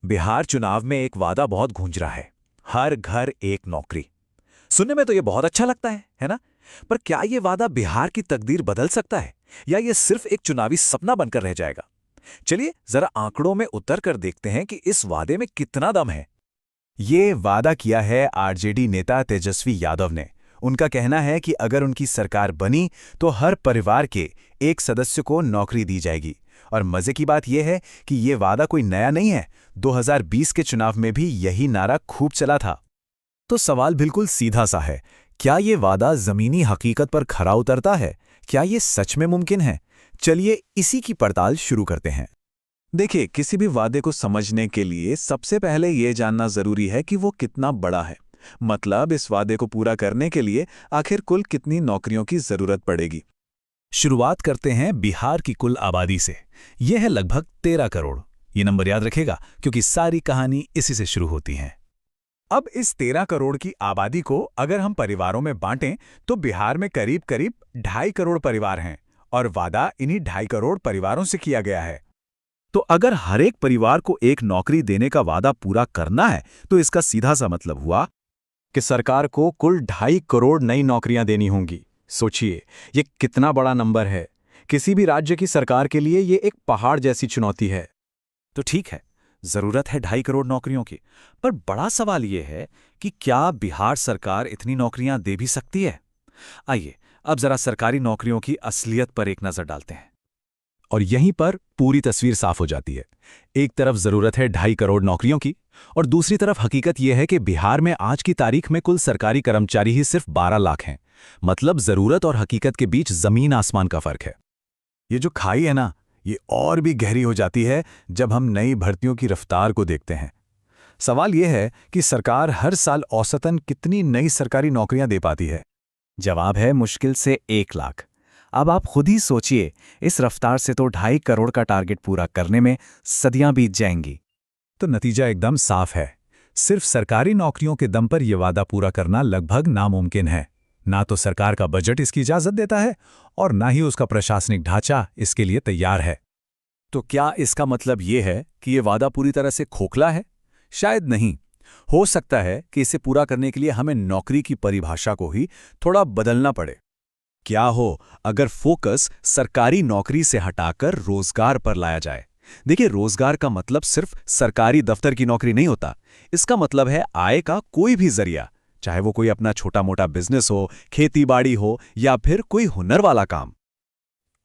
बिहार चुनाव में एक वादा बहुत गूंज रहा है। हर घर एक नौकरी। सुनने में तो ये बहुत अच्छा लगता है ना? पर क्या ये वादा बिहार की तकदीर बदल सकता है, या ये सिर्फ एक चुनावी सपना बनकर रह जाएगा? चलिए जरा आंकड़ों में उतर कर देखते हैं कि इस वादे में कितना दम है। ये वादा किया है आरजेडी नेता तेजस्वी यादव ने। उनका कहना है कि अगर उनकी सरकार बनी तो हर परिवार के एक सदस्य को नौकरी दी जाएगी। और मजे की बात यह है कि ये वादा कोई नया नहीं है। 2020 के चुनाव में भी यही नारा खूब चला था। तो सवाल बिल्कुल सीधा सा है, क्या ये वादा जमीनी हकीकत पर खरा उतरता है? क्या ये सच में मुमकिन है? चलिए इसी की पड़ताल शुरू करते हैं। देखिए, किसी भी वादे को समझने के लिए सबसे पहले ये जानना जरूरी है कि वो कितना बड़ा है। मतलब इस वादे को पूरा करने के लिए आखिर कुल कितनी नौकरियों की जरूरत पड़ेगी। शुरुआत करते हैं बिहार की कुल आबादी से। यह है लगभग 13 करोड़। ये नंबर याद रखेगा क्योंकि सारी कहानी इसी से शुरू होती है। अब इस 13 करोड़ की आबादी को अगर हम परिवारों में बांटें तो बिहार में करीब करीब 2.5 करोड़ परिवार हैं, और वादा इन्हीं 2.5 करोड़ परिवारों से किया गया है। तो अगर हर एक परिवार को एक नौकरी देने का वादा पूरा करना है तो इसका सीधा सा मतलब हुआ कि सरकार को कुल 2.5 करोड़ नई नौकरियां देनी होंगी। सोचिए, ये कितना बड़ा नंबर है। किसी भी राज्य की सरकार के लिए ये एक पहाड़ जैसी चुनौती है। तो ठीक है, जरूरत है 2.5 करोड़ नौकरियों की, पर बड़ा सवाल ये है कि क्या बिहार सरकार इतनी नौकरियां दे भी सकती है? आइए अब जरा सरकारी नौकरियों की असलियत पर एक नजर डालते हैं। और यहीं पर पूरी तस्वीर साफ हो जाती है। एक तरफ जरूरत है 2.5 करोड़ नौकरियों की, और दूसरी तरफ हकीकत यह है कि बिहार में आज की तारीख में कुल सरकारी कर्मचारी ही सिर्फ 12 लाख हैं। मतलब जरूरत और हकीकत के बीच जमीन आसमान का फर्क है। ये जो खाई है ना, ये और भी गहरी हो जाती है जब हम नई भर्तियों की रफ्तार को देखते हैं। सवाल यह है कि सरकार हर साल औसतन कितनी नई सरकारी नौकरियां दे पाती है? जवाब है मुश्किल से 1 लाख। अब आप खुद ही सोचिए, इस रफ्तार से तो 2.5 करोड़ का टारगेट पूरा करने में सदियां बीत जाएंगी। तो नतीजा एकदम साफ है। सिर्फ सरकारी नौकरियों के दम पर यह वादा पूरा करना लगभग नामुमकिन है। ना तो सरकार का बजट इसकी इजाजत देता है, और ना ही उसका प्रशासनिक ढांचा इसके लिए तैयार है। तो क्या इसका मतलब यह है कि यह वादा पूरी तरह से खोखला है? शायद नहीं। हो सकता है कि इसे पूरा करने के लिए हमें नौकरी की परिभाषा को ही थोड़ा बदलना पड़े। क्या हो अगर फोकस सरकारी नौकरी से हटाकर रोजगार पर लाया जाए? देखिए, रोजगार का मतलब सिर्फ सरकारी दफ्तर की नौकरी नहीं होता। इसका मतलब है आय का कोई भी जरिया, चाहे वो कोई अपना छोटा मोटा बिजनेस हो, खेती बाड़ी हो, या फिर कोई हुनर वाला काम।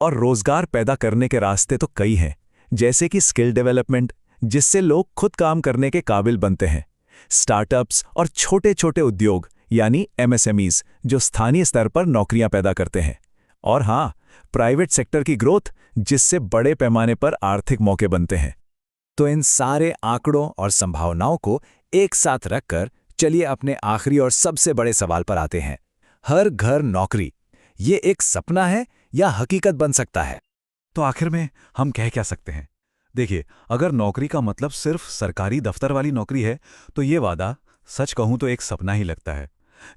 और रोजगार पैदा करने के रास्ते तो कई हैं, जैसे कि स्किल डेवलपमेंट, जिससे लोग खुद काम करने के काबिल बनते हैं, स्टार्टअप्स और छोटे छोटे उद्योग यानी एमएसएमईज, जो स्थानीय स्तर पर नौकरियां पैदा करते हैं, और हाँ, प्राइवेट सेक्टर की ग्रोथ, जिससे बड़े पैमाने पर आर्थिक मौके बनते हैं। तो इन सारे आंकड़ों और संभावनाओं को एक साथ रखकर चलिए अपने आखिरी और सबसे बड़े सवाल पर आते हैं। हर घर नौकरी, ये एक सपना है या हकीकत बन सकता है? तो आखिर में हम कह क्या सकते हैं? देखिए, अगर नौकरी का मतलब सिर्फ सरकारी दफ्तर वाली नौकरी है तो ये वादा, सच कहूं तो एक सपना ही लगता है।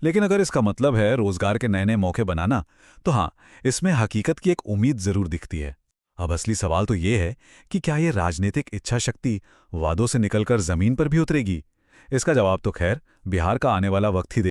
लेकिन अगर इसका मतलब है रोजगार के नए नए मौके बनाना, तो हाँ, इसमें हकीकत की एक उम्मीद जरूर दिखती है। अब असली सवाल तो ये है कि क्या ये राजनीतिक इच्छा शक्ति वादों से निकलकर जमीन पर भी उतरेगी? इसका जवाब तो खैर बिहार का आने वाला वक्त ही